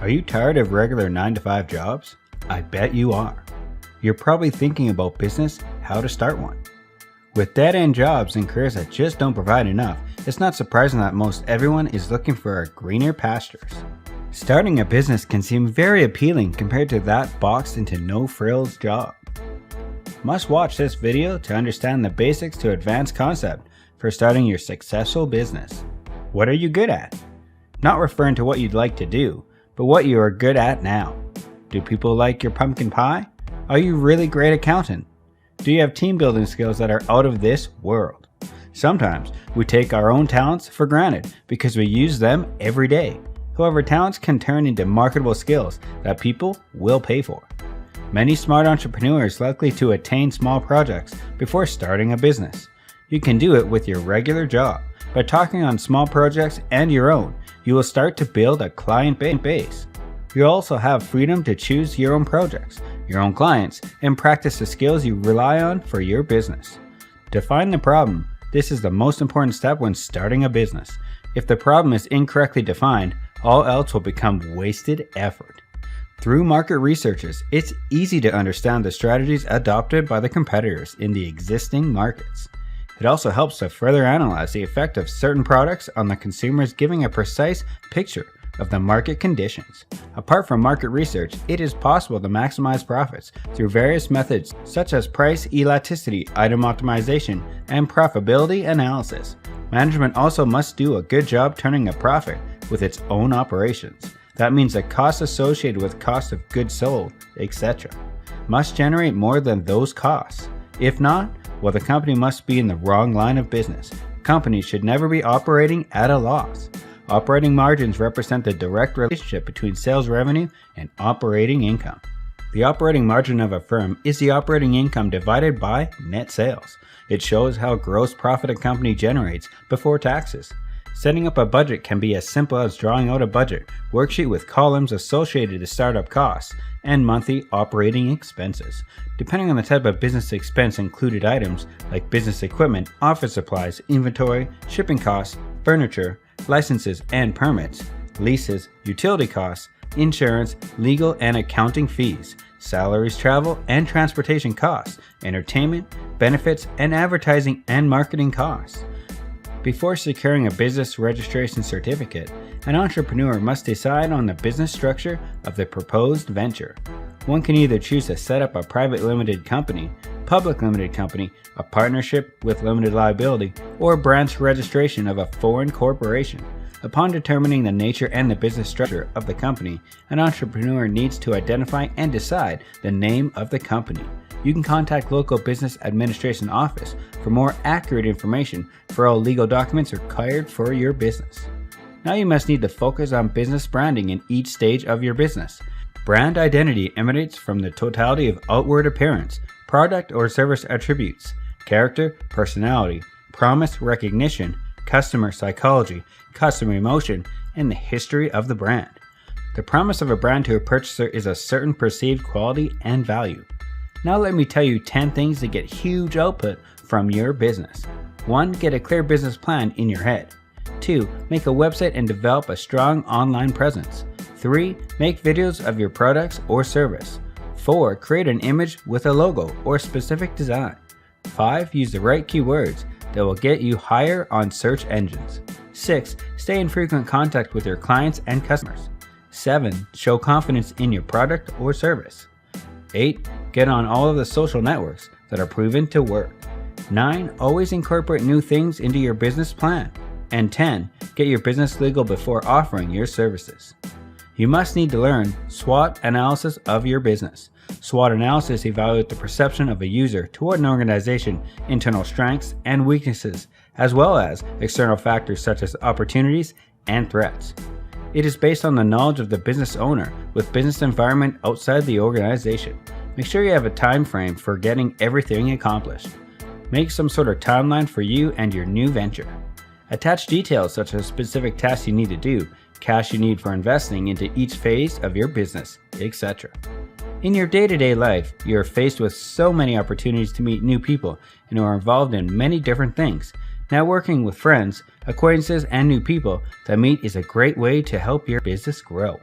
Are you tired of regular 9-to-5 jobs? I bet you are. You're probably thinking about business, how to start one. With dead-end jobs and careers that just don't provide enough, it's not surprising that most everyone is looking for greener pastures. Starting a business can seem very appealing compared to that boxed into no-frills job. Must watch this video to understand the basics to advanced concept for starting your successful business. What are you good at? Not referring to what you'd like to do, but what you are good at now. Do people like your pumpkin pie? Are you really great accountant? Do you have team building skills that are out of this world? Sometimes we take our own talents for granted because we use them every day. However, talents can turn into marketable skills that people will pay for. Many smart entrepreneurs likely to attain small projects before starting a business. You can do it with your regular job. By talking on small projects and your own, you will start to build a client base. You also have freedom to choose your own projects, your own clients, and practice the skills you rely on for your business. Define the problem. This is the most important step when starting a business. If the problem is incorrectly defined, all else will become wasted effort. Through market researches, it's easy to understand the strategies adopted by the competitors in the existing markets. It also helps to further analyze the effect of certain products on the consumers, giving a precise picture of the market conditions. Apart from market research, it is possible to maximize profits through various methods such as price elasticity, item optimization, and profitability analysis. Management also must do a good job turning a profit with its own operations. That means the costs associated with cost of goods sold, etc., must generate more than those costs. If not, well, the company must be in the wrong line of business. Companies should never be operating at a loss. Operating margins represent the direct relationship between sales revenue and operating income. The operating margin of a firm is the operating income divided by net sales. It shows how gross profit a company generates before taxes. Setting up a budget can be as simple as drawing out a budget worksheet with columns associated to startup costs and monthly operating expenses. Depending on the type of business expense, included items like business equipment, office supplies, inventory, shipping costs, furniture, licenses and permits, leases, utility costs, insurance, legal and accounting fees, salaries, travel and transportation costs, entertainment, benefits, and advertising and marketing costs. Before securing a business registration certificate, an entrepreneur must decide on the business structure of the proposed venture. One can either choose to set up a private limited company, public limited company, a partnership with limited liability, or a branch registration of a foreign corporation. Upon determining the nature and the business structure of the company, an entrepreneur needs to identify and decide the name of the company. You can contact local business administration office for more accurate information for all legal documents required for your business. Now you must need to focus on business branding in each stage of your business. Brand identity emanates from the totality of outward appearance, product or service attributes, character, personality, promise, recognition, customer psychology, customer emotion, and the history of the brand. The promise of a brand to a purchaser is a certain perceived quality and value. Now let me tell you 10 things to get huge output from your business. 1. Get a clear business plan in your head. 2. Make a website and develop a strong online presence. 3. Make videos of your products or service. 4. Create an image with a logo or specific design. 5. Use the right keywords that will get you higher on search engines. 6. Stay in frequent contact with your clients and customers. 7. Show confidence in your product or service. 8. Get on all of the social networks that are proven to work. 9. Always incorporate new things into your business plan. And 10. Get your business legal before offering your services. You must need to learn SWOT analysis of your business. SWOT analysis evaluates the perception of a user toward an organization, internal strengths and weaknesses, as well as external factors such as opportunities and threats. It is based on the knowledge of the business owner with business environment outside the organization. Make sure you have a time frame for getting everything accomplished. Make some sort of timeline for you and your new venture. Attach details such as specific tasks you need to do, cash you need for investing into each phase of your business, etc. In your day-to-day life, you are faced with so many opportunities to meet new people and who are involved in many different things. Networking with friends, acquaintances, and new people that meet is a great way to help your business grow.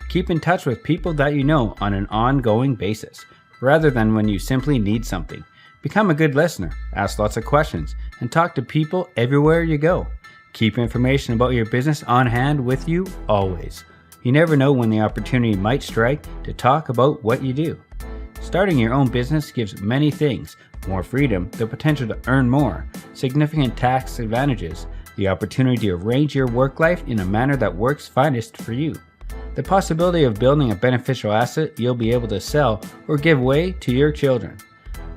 Keep in touch with people that you know on an ongoing basis, rather than when you simply need something. Become a good listener, ask lots of questions, and talk to people everywhere you go. Keep information about your business on hand with you always. You never know when the opportunity might strike to talk about what you do. Starting your own business gives many things: more freedom, the potential to earn more, significant tax advantages, the opportunity to arrange your work life in a manner that works finest for you, the possibility of building a beneficial asset you'll be able to sell or give away to your children.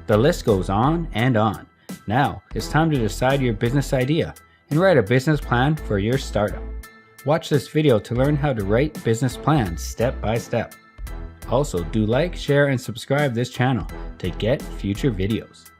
The list goes on and on. Now, it's time to decide your business idea and write a business plan for your startup. Watch this video to learn how to write business plans step by step. Also, do like, share, and subscribe this channel to get future videos.